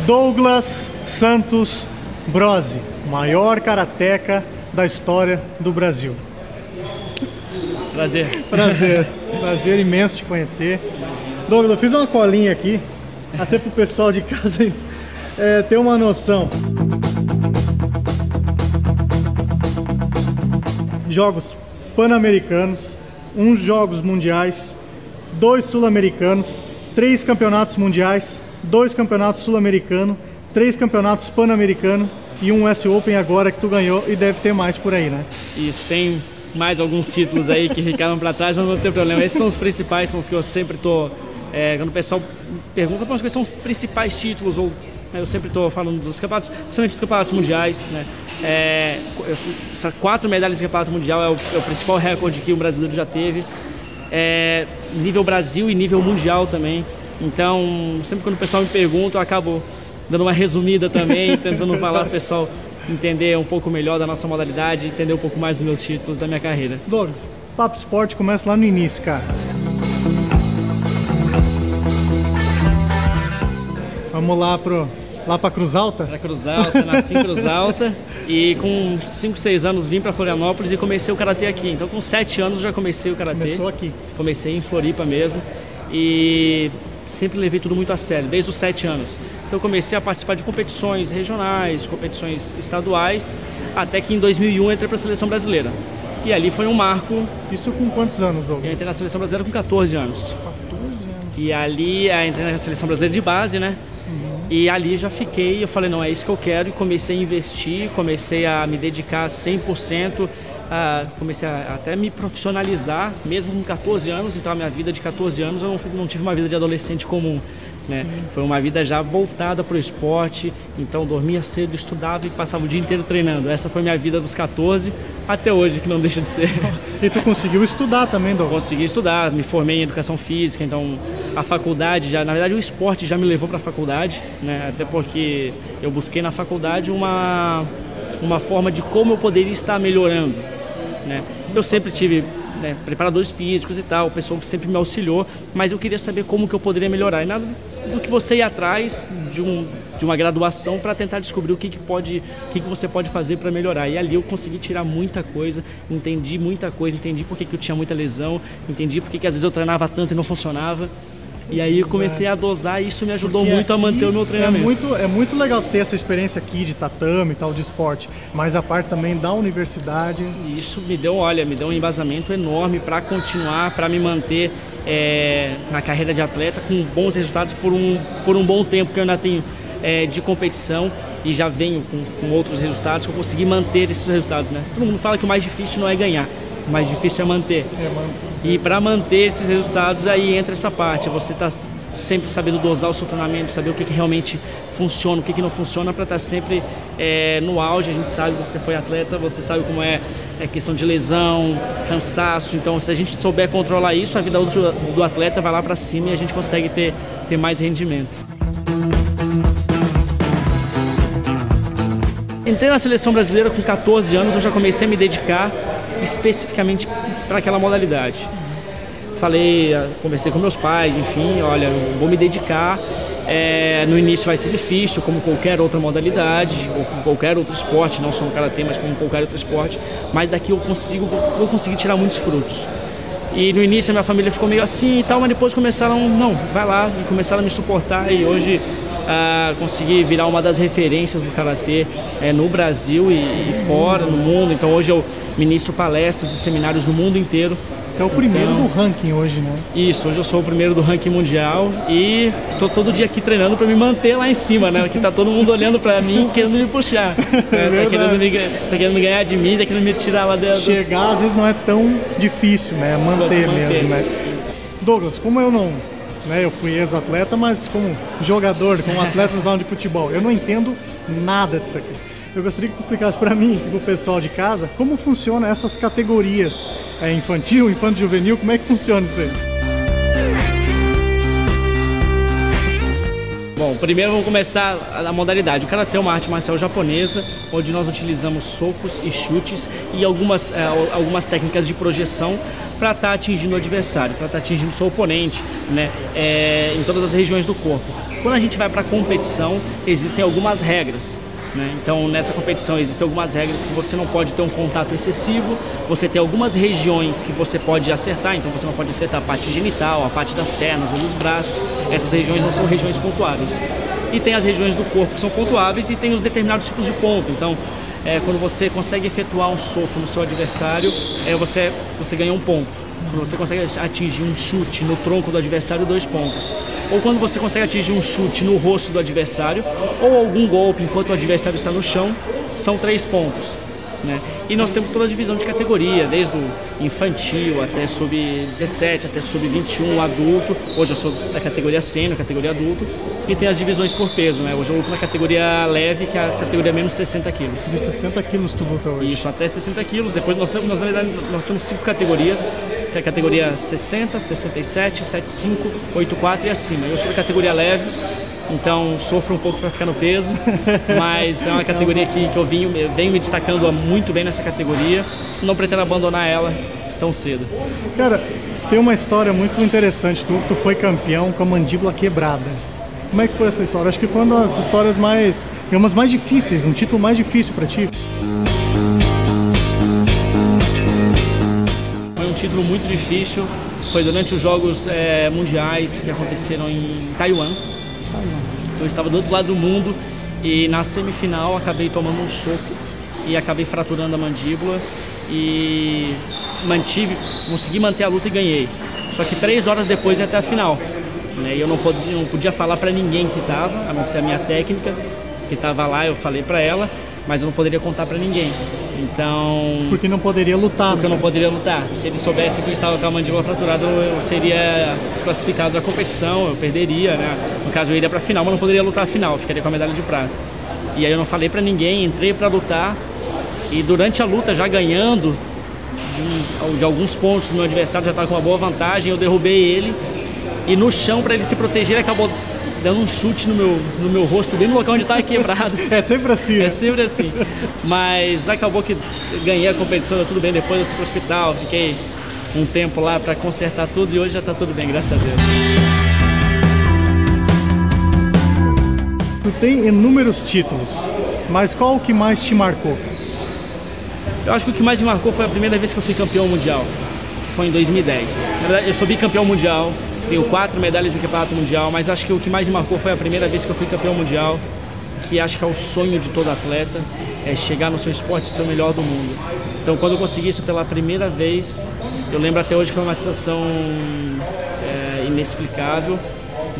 Douglas Santos Brose, maior karateca da história do Brasil. Prazer. Prazer imenso te conhecer. Douglas, eu fiz uma colinha aqui, até pro pessoal de casa ter uma noção. Jogos Pan-Americanos, 1 Jogos Mundiais, 2 Sul-Americanos, 3 Campeonatos Mundiais, 2 Campeonatos Sul-Americanos, 3 Campeonatos Pan-Americanos e um US Open agora que tu ganhou, e deve ter mais por aí, né? Isso, tem mais alguns títulos aí que ficaram para trás, mas não tem problema. Esses são os principais, são os que eu sempre tô... quando o pessoal pergunta quais são os principais títulos, ou eu sempre estou falando dos campeonatos, principalmente dos campeonatos mundiais, né? Essas 4 medalhas de campeonato mundial é o principal recorde que o brasileiro já teve, nível Brasil e nível mundial também. Então, sempre quando o pessoal me pergunta, eu acabo dando uma resumida também, tentando falar para o pessoal entender um pouco melhor da nossa modalidade, entender um pouco mais dos meus títulos, da minha carreira. Douglas, Papo Esporte começa lá no início, cara. Vamos lá para Cruz Alta? Para Cruz Alta, nasci em Cruz Alta e com 5, 6 anos vim para Florianópolis e comecei o karatê aqui. Então com 7 anos já comecei o karatê. Começou aqui? Comecei em Floripa mesmo e sempre levei tudo muito a sério, desde os 7 anos. Então eu comecei a participar de competições regionais, competições estaduais, até que em 2001 entrei para a seleção brasileira. E ali foi um marco. Isso com quantos anos, Douglas? Eu entrei na seleção brasileira com 14 anos. 14 anos. E ali entrei na seleção brasileira de base, né? E ali já fiquei, eu falei, não, é isso que eu quero, e comecei a investir, comecei a me dedicar 100%, comecei a até me profissionalizar, mesmo com 14 anos, então a minha vida de 14 anos eu não tive uma vida de adolescente comum, né? Foi uma vida já voltada para o esporte, então dormia cedo, estudava e passava o dia inteiro treinando. Essa foi minha vida dos 14 até hoje, que não deixa de ser. E tu conseguiu estudar também, Douglas? Consegui estudar, me formei em educação física, então a faculdade, na verdade o esporte já me levou para a faculdade, né? Até porque eu busquei na faculdade uma forma de como eu poderia estar melhorando, né? Eu sempre tive, né, preparadores físicos e tal, o pessoal que sempre me auxiliou, mas eu queria saber como que eu poderia melhorar. E nada do que você ir atrás de uma graduação para tentar descobrir o que você pode fazer para melhorar. E ali eu consegui tirar muita coisa, entendi muita coisa, entendi por que eu tinha muita lesão, entendi por que às vezes eu treinava tanto e não funcionava. E aí eu comecei a dosar e isso me ajudou muito a manter o meu treinamento. É muito legal ter essa experiência aqui de tatame e tal, de esporte, mas a parte também da universidade. Isso me deu um embasamento enorme para continuar, para me manter na carreira de atleta com bons resultados por um bom tempo que eu ainda tenho de competição e já venho com outros resultados, que eu consegui manter esses resultados, né? Todo mundo fala que o mais difícil não é ganhar, o mais difícil é manter. E para manter esses resultados aí entra essa parte, você tá sempre sabendo dosar o seu treinamento, saber o que realmente funciona, o que não funciona, para estar sempre no auge. A gente sabe, você foi atleta, você sabe como é questão de lesão, cansaço. Então se a gente souber controlar isso, a vida do atleta vai lá para cima e a gente consegue ter mais rendimento. Entrei na seleção brasileira com 14 anos, eu já comecei a me dedicar especificamente para aquela modalidade. Conversei com meus pais, enfim, olha, eu vou me dedicar, no início vai ser difícil, como qualquer outra modalidade, ou como qualquer outro esporte, não só no karatê, mas como qualquer outro esporte, mas daqui eu vou conseguir tirar muitos frutos. E no início a minha família ficou meio assim e tal, mas depois começaram, não, vai lá, e começaram a me suportar, e hoje consegui virar uma das referências do karatê no Brasil e fora, no mundo. Então hoje eu ministro palestras e seminários no mundo inteiro. Que é o primeiro do ranking hoje, né? Isso, hoje eu sou o primeiro do ranking mundial e tô todo dia aqui treinando para me manter lá em cima, né? Que tá todo mundo olhando para mim querendo me puxar, né? Tá querendo ganhar de mim, tá querendo me tirar lá dentro. Chegar às vezes não é tão difícil, né? Manter mesmo, né? Douglas, como eu não... eu fui ex-atleta, mas como jogador, como atleta nos aulas de futebol, eu não entendo nada disso aqui. Eu gostaria que tu explicasse para mim e para o pessoal de casa como funciona essas categorias, infantil, infanto-juvenil, como é que funciona isso aí? Bom, primeiro vamos começar a modalidade. O karatê é uma arte marcial japonesa, onde nós utilizamos socos e chutes e algumas técnicas de projeção para estar atingindo o adversário, para estar atingindo o seu oponente, né, em todas as regiões do corpo. Quando a gente vai para a competição, existem algumas regras, né? Então, nessa competição existem algumas regras que você não pode ter um contato excessivo, você tem algumas regiões que você pode acertar, então você não pode acertar a parte genital, a parte das pernas ou dos braços. Essas regiões não são regiões pontuáveis. E tem as regiões do corpo que são pontuáveis e tem os determinados tipos de ponto. Então, quando você consegue efetuar um soco no seu adversário, você ganha um ponto. Quando você consegue atingir um chute no tronco do adversário, 2 pontos. Ou quando você consegue atingir um chute no rosto do adversário, ou algum golpe enquanto o adversário está no chão, são 3 pontos. Né? E nós temos toda a divisão de categoria, desde o infantil até sub-17, até sub-21, adulto. Hoje eu sou da categoria sênior, categoria adulto. E tem as divisões por peso, né? Hoje eu luto na categoria leve, que é a categoria menos 60 quilos. De 60 quilos tu luta hoje? Isso, até 60 quilos. Depois na verdade, nós temos 5 categorias, que é a categoria 60, 67, 75, 84 e acima. Eu sou da categoria leve, então sofro um pouco para ficar no peso, mas é uma categoria que eu venho me destacando muito bem nessa categoria. Não pretendo abandonar ela tão cedo. Cara, tem uma história muito interessante. Tu foi campeão com a mandíbula quebrada. Como é que foi essa história? Acho que foi uma das histórias mais difíceis, um título mais difícil para ti. Foi um título muito difícil. Foi durante os Jogos Mundiais que aconteceram em Taiwan. Eu estava do outro lado do mundo e na semifinal acabei tomando um soco e acabei fraturando a mandíbula e consegui manter a luta e ganhei. Só que 3 horas depois ia até a final, né? E eu não podia falar para ninguém que estava, a não ser a minha técnica que estava lá, eu falei para ela, mas eu não poderia contar para ninguém. Então... Porque não poderia lutar. Porque eu não poderia lutar. Se ele soubesse que eu estava com a mandíbula fraturada, eu seria desclassificado da competição, eu perderia, né? No caso, eu iria para a final, mas não poderia lutar a final, ficaria com a medalha de prata. E aí eu não falei para ninguém, entrei para lutar e durante a luta, já ganhando de alguns pontos, meu adversário já estava com uma boa vantagem, eu derrubei ele e no chão, para ele se proteger, ele acabou dando um chute no meu rosto, bem no local onde estava quebrado. É sempre assim. É sempre assim. Mas acabou que ganhei a competição, tudo bem. Depois eu fui pro hospital, fiquei um tempo lá para consertar tudo e hoje já está tudo bem, graças a Deus. Tu tem inúmeros títulos, mas qual o que mais te marcou? Eu acho que o que mais me marcou foi a primeira vez que eu fui campeão mundial, que foi em 2010. Na verdade, eu sou bicampeão mundial. Tenho 4 medalhas em campeonato mundial, mas acho que o que mais me marcou foi a primeira vez que eu fui campeão mundial, que acho que é o sonho de todo atleta, é chegar no seu esporte e ser o melhor do mundo. Então, quando eu consegui isso pela primeira vez, eu lembro até hoje que foi uma sensação inexplicável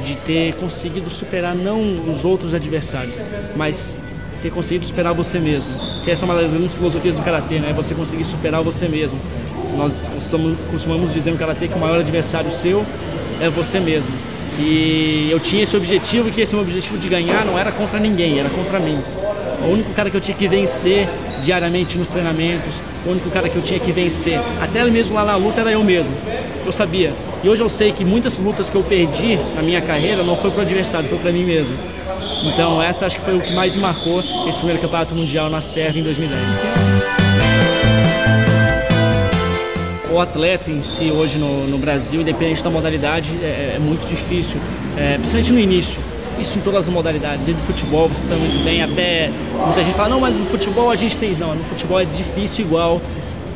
de ter conseguido superar não os outros adversários, mas ter conseguido superar você mesmo. Que essa é uma das grandes filosofias do Karatê, né? Você conseguir superar você mesmo. Nós costumamos dizer no Karatê que o maior adversário seu é você mesmo. E eu tinha esse objetivo, que esse meu objetivo de ganhar não era contra ninguém, era contra mim. O único cara que eu tinha que vencer diariamente nos treinamentos, o único cara que eu tinha que vencer, até mesmo lá na luta, era eu mesmo. Eu sabia. E hoje eu sei que muitas lutas que eu perdi na minha carreira não foi pro adversário, foi para mim mesmo. Então essa acho que foi o que mais me marcou, esse primeiro campeonato mundial na Sérvia em 2010. O atleta em si hoje no Brasil, independente da modalidade, é muito difícil, principalmente no início. Isso em todas as modalidades, desde o futebol, você sabe muito bem, até muita gente fala, não, mas no futebol a gente tem... Não, no futebol é difícil igual,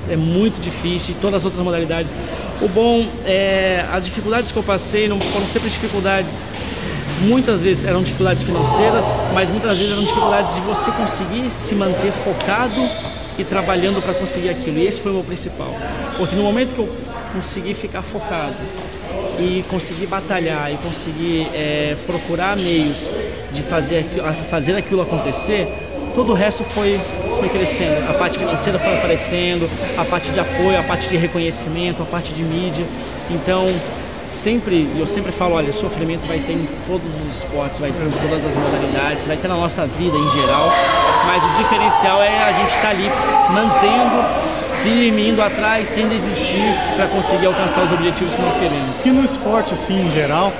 é muito difícil, em todas as outras modalidades. O bom é, as dificuldades que eu passei não foram sempre dificuldades, muitas vezes eram dificuldades financeiras, mas muitas vezes eram dificuldades de você conseguir se manter focado e trabalhando para conseguir aquilo, e esse foi o meu principal, porque no momento que eu consegui ficar focado e conseguir batalhar e conseguir procurar meios de fazer aquilo acontecer, todo o resto foi crescendo, a parte financeira foi aparecendo, a parte de apoio, a parte de reconhecimento, a parte de mídia. Então eu sempre falo, olha, sofrimento vai ter em todos os esportes, vai ter em todas as modalidades, vai ter na nossa vida em geral, mas o diferencial é a gente estar ali mantendo firme, indo atrás, sem desistir, para conseguir alcançar os objetivos que nós queremos. E no esporte, assim, em geral,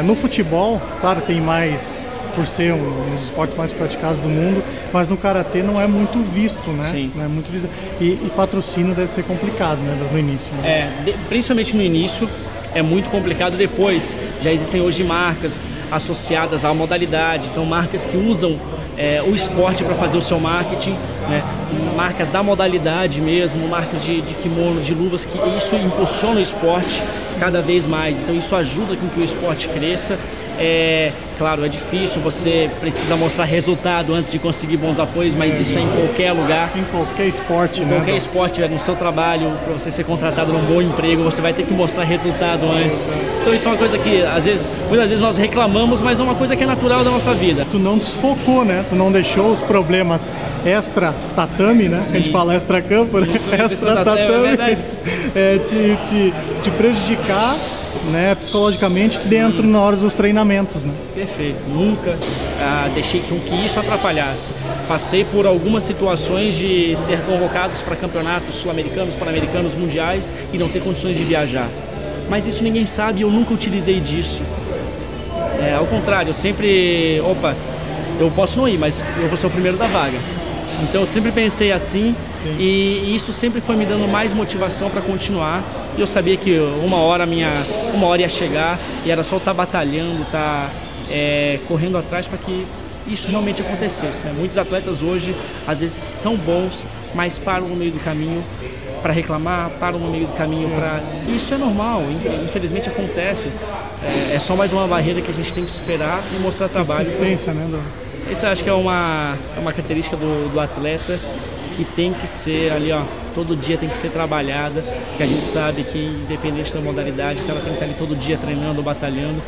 no futebol, claro, tem mais, por ser um dos esportes mais praticados do mundo, mas no Karatê não é muito visto, né? Sim. Não é muito visto. E patrocínio deve ser complicado, né, no início. Né? Principalmente no início, é muito complicado. Depois, já existem hoje marcas, associadas à modalidade, então marcas que usam o esporte para fazer o seu marketing, né? Marcas da modalidade mesmo, marcas de kimono, de luvas, que isso impulsiona o esporte cada vez mais, então isso ajuda com que o esporte cresça. Claro, é difícil, você precisa mostrar resultado antes de conseguir bons apoios, mas isso é em qualquer lugar. Em qualquer esporte, né? Em qualquer esporte, no seu trabalho, para você ser contratado num bom emprego, você vai ter que mostrar resultado antes. Então isso é uma coisa que, muitas vezes nós reclamamos, mas é uma coisa que é natural da nossa vida. Tu não desfocou, né? Tu não deixou os problemas extra-tatame, né? Sim. A gente fala extra-campo, né? Extra-tatame, te prejudicar, né, psicologicamente. Sim. Dentro na hora dos treinamentos, né? Perfeito, nunca deixei que isso atrapalhasse. Passei por algumas situações de ser convocados para campeonatos sul-americanos, pan-americanos, mundiais e não ter condições de viajar. Mas isso ninguém sabe e eu nunca utilizei disso. Ao contrário, eu sempre, eu posso não ir, mas eu vou ser o primeiro da vaga. Então eu sempre pensei assim. Sim. E isso sempre foi me dando mais motivação para continuar. E eu sabia que uma hora ia chegar e era só estar batalhando, correndo atrás para que isso realmente acontecesse, né? Muitos atletas hoje, às vezes, são bons, mas param no meio do caminho para reclamar, param no meio do caminho para... Isso é normal, infelizmente acontece. É só mais uma barreira que a gente tem que superar e mostrar trabalho. Consistência, né? Isso eu acho que é uma característica do atleta, que tem que ser ali, todo dia tem que ser trabalhada, que a gente sabe que independente da modalidade, o cara tem que estar ali todo dia treinando, batalhando,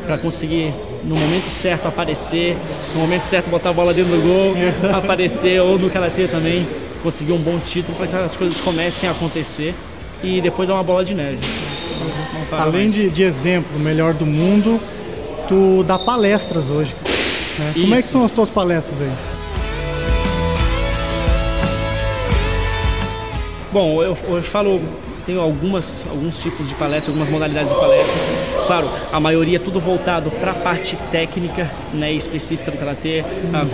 para conseguir no momento certo aparecer, no momento certo botar a bola dentro do gol, aparecer, ou no karatê também, conseguir um bom título para que as coisas comecem a acontecer e depois dar uma bola de neve. Além de exemplo, melhor do mundo, tu dá palestras hoje, né? Como é que são as tuas palestras aí? Bom, eu falo, tenho alguns tipos de palestras, algumas modalidades de palestras. Claro, a maioria é tudo voltado para a parte técnica, né, específica do karatê,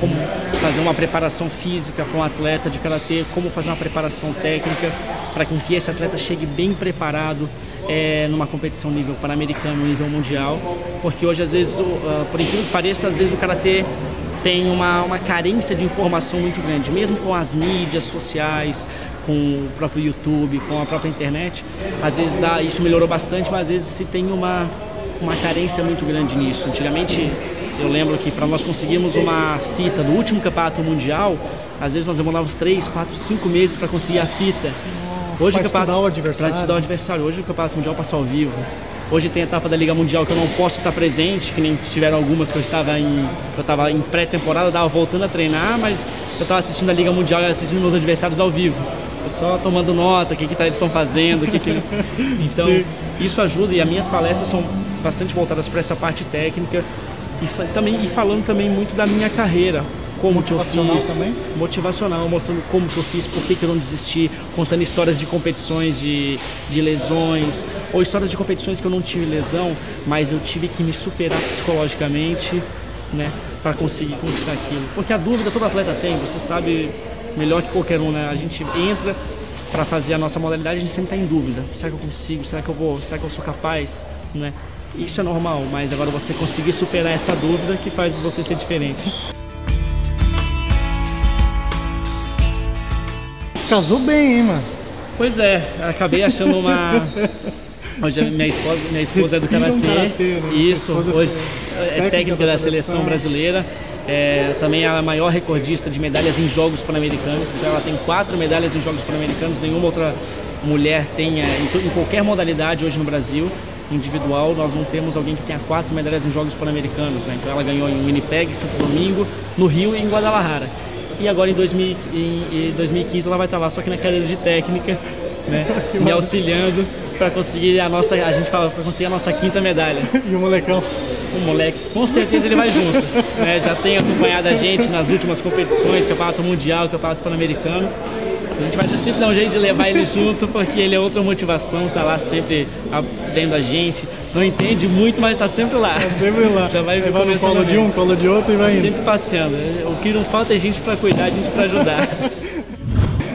como fazer uma preparação física para um atleta de karatê, como fazer uma preparação técnica para que esse atleta chegue bem preparado numa competição nível pan-americano, nível mundial, porque hoje às vezes, por incrível que pareça, às vezes o karatê tem uma carência de informação muito grande, mesmo com as mídias sociais, com o próprio YouTube, com a própria internet. Às vezes isso melhorou bastante, mas às vezes se tem uma carência muito grande nisso. Antigamente, eu lembro que para nós conseguirmos uma fita do último campeonato mundial, às vezes nós demorávamos 3, 4, 5 meses para conseguir a fita. Hoje para estudar o adversário. Para estudar o adversário. Hoje o campeonato mundial passa ao vivo. Hoje tem a etapa da Liga Mundial que eu não posso estar presente, que nem tiveram algumas que eu estava em pré-temporada, estava voltando a treinar, mas eu estava assistindo a Liga Mundial e assistindo meus adversários ao vivo. Eu só tomando nota, o que eles estão fazendo, Então, isso ajuda, e as minhas palestras são bastante voltadas para essa parte técnica e falando também muito da minha carreira. Como que eu fiz, também? Motivacional, mostrando como que eu fiz, por que eu não desisti, contando histórias de competições, de lesões, ou histórias de competições que eu não tive lesão, mas eu tive que me superar psicologicamente, né, para conseguir conquistar aquilo. Porque a dúvida todo atleta tem, você sabe melhor que qualquer um, né? A gente entra para fazer a nossa modalidade, a gente sempre está em dúvida. Será que eu consigo? Será que eu vou? Será que eu sou capaz? Né? Isso é normal, mas agora você conseguir superar essa dúvida que faz você ser diferente. Casou bem, hein, mano? Pois é, acabei achando uma... Hoje minha esposa é do karatê, né? Isso, hoje é técnica da seleção brasileira, também é a maior recordista de medalhas em Jogos Pan-Americanos, então ela tem 4 medalhas em Jogos Pan-Americanos, nenhuma outra mulher tem em qualquer modalidade hoje no Brasil. Individual, nós não temos alguém que tenha 4 medalhas em Jogos Pan-Americanos, né? Então ela ganhou em Winnipeg, Santo Domingo, no Rio e em Guadalajara. E agora em 2015 ela vai estar lá, só que na cadeira de técnica, né, me auxiliando para conseguir a gente fala, para conseguir a nossa 5ª medalha. E o molecão? O moleque, com certeza ele vai junto, né, já tem acompanhado a gente nas últimas competições, campeonato mundial, campeonato pan-americano. A gente vai sempre dar um jeito de levar ele junto, porque ele é outra motivação, tá lá sempre vendo a gente. Não entende muito, mas está sempre lá. Tá sempre lá. Já vai no colo de um, colo de outro e vai indo. Sempre passeando. O que não falta é gente para cuidar, gente para ajudar.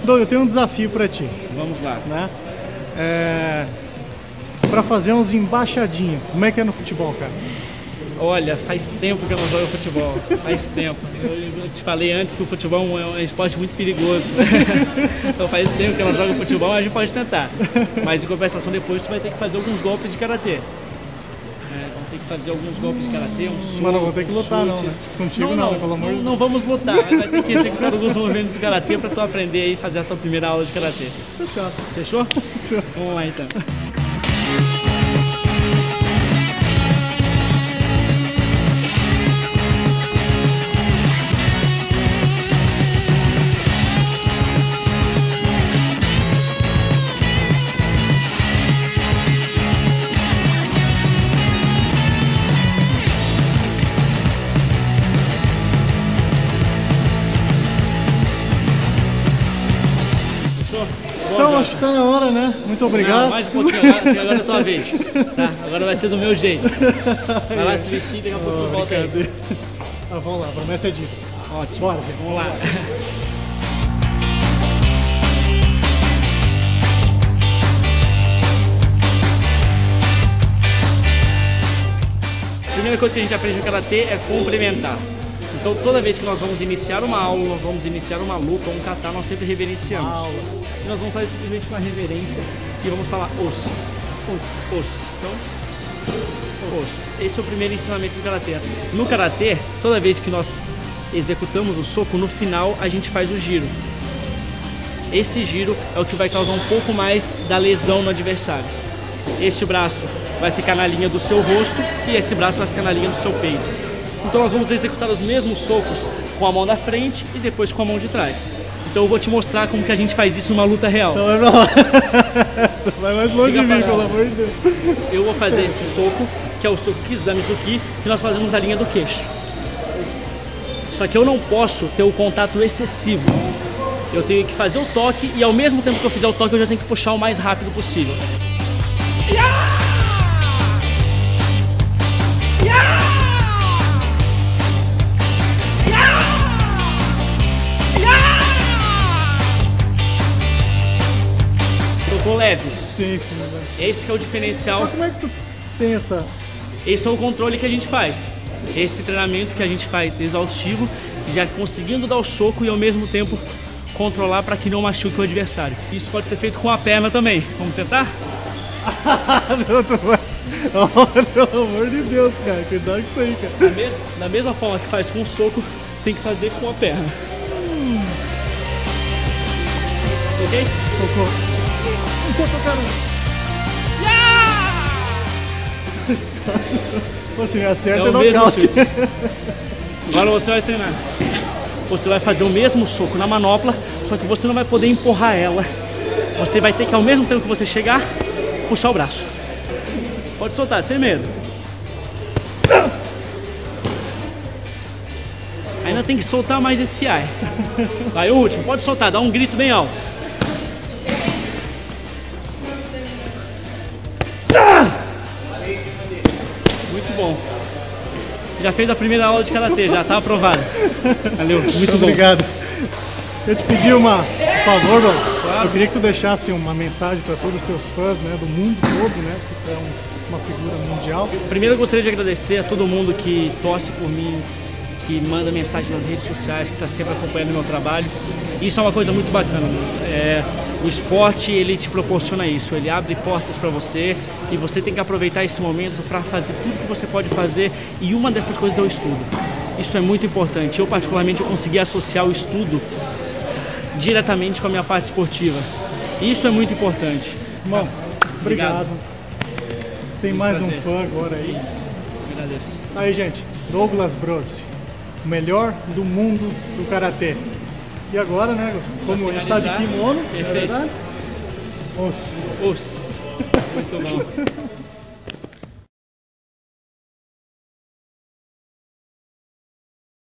Doug, eu tenho um desafio para ti. Vamos lá. Né? Para fazer uns embaixadinhos. Como é que é no futebol, cara? Olha, faz tempo que eu não jogo futebol, faz tempo. Eu te falei antes que o futebol é um esporte muito perigoso. Então faz tempo que eu não jogo futebol, a gente pode tentar. Mas em compensação depois você vai ter que fazer alguns golpes de karatê. Vamos ter que fazer alguns golpes de karatê, Mas não vou ter que lutar não, né? Contigo não, pelo amor de Deus. Não vamos lutar, vai ter que executar alguns movimentos de karatê pra tu aprender aí e fazer a tua primeira aula de karatê. Fechado. Fechou? Fechou. Vamos lá então. Então acho que tá na hora, né? Muito obrigado. Não, mais um pouquinho, agora é a tua vez. Tá? Agora vai ser do meu jeito. Vai lá se vestir, daqui a pouco tu volta aí. Ah, vamos lá, promessa é dita. Ótimo. Bora, gente. Vamos lá. A primeira coisa que a gente aprende no karatê é complementar. Então toda vez que nós vamos iniciar uma aula, nós vamos iniciar uma luta, um kata, nós sempre reverenciamos. E nós vamos fazer simplesmente uma reverência e vamos falar os. Então, os. Esse é o primeiro ensinamento do karatê. No karatê, toda vez que nós executamos o soco, no final a gente faz o giro. Esse giro é o que vai causar um pouco mais da lesão no adversário. Este braço vai ficar na linha do seu rosto e esse braço vai ficar na linha do seu peito. Então nós vamos executar os mesmos socos com a mão da frente e depois com a mão de trás. Então eu vou te mostrar como que a gente faz isso numa luta real. Então vai pra lá. Vai mais longe de mim, pelo amor de Deus. Eu vou fazer esse soco, que é o soco Kizamizuki, que nós fazemos na linha do queixo. Só que eu não posso ter o contato excessivo. Eu tenho que fazer o toque e ao mesmo tempo que eu fizer o toque eu já tenho que puxar o mais rápido possível. Tocou leve. Sim. Esse que é o diferencial. Mas como é que tu tem essa... Esse é o controle que a gente faz. Esse treinamento que a gente faz exaustivo, já conseguindo dar o soco e ao mesmo tempo controlar para que não machuque o adversário. Isso pode ser feito com a perna também. Vamos tentar? Não, tu vai... Oh, pelo amor de Deus, cara. Cuidado com isso aí, cara. Da mesma forma que faz com o soco, tem que fazer com a perna. Ok? Tocou. Não tô tocando. Você me acerta É e o mesmo nocaute. chute. Agora você vai treinar. Você vai fazer o mesmo soco na manopla, só que você não vai poder empurrar ela. Você vai ter que, ao mesmo tempo que você chegar, puxar o braço. Pode soltar, sem medo. Ainda tem que soltar mais esse kiai. Vai, o último. Pode soltar, dá um grito bem alto. Muito bom. Já fez a primeira aula de karatê, já tá aprovado. Valeu, muito bom. Obrigado. Eu te pedi um favor, Douglas. Claro. Eu queria que tu deixasse uma mensagem para todos os teus fãs, né, do mundo todo, né, porque tu é uma figura mundial. Primeiro eu gostaria de agradecer a todo mundo que torce por mim, que manda mensagem nas redes sociais, que está sempre acompanhando o meu trabalho. Isso é uma coisa muito bacana. O esporte, ele te proporciona isso, ele abre portas para você e você tem que aproveitar esse momento para fazer tudo que você pode fazer, e uma dessas coisas é o estudo. Isso é muito importante. Eu, particularmente, eu consegui associar o estudo diretamente com a minha parte esportiva. Isso é muito importante. Irmão, obrigado. Você tem mais um fã agora aí. Agradeço. Aí, gente, Douglas Brose, o melhor do mundo do karatê. E agora, né, como a gente tá de kimono, não é verdade? Os. Muito bom.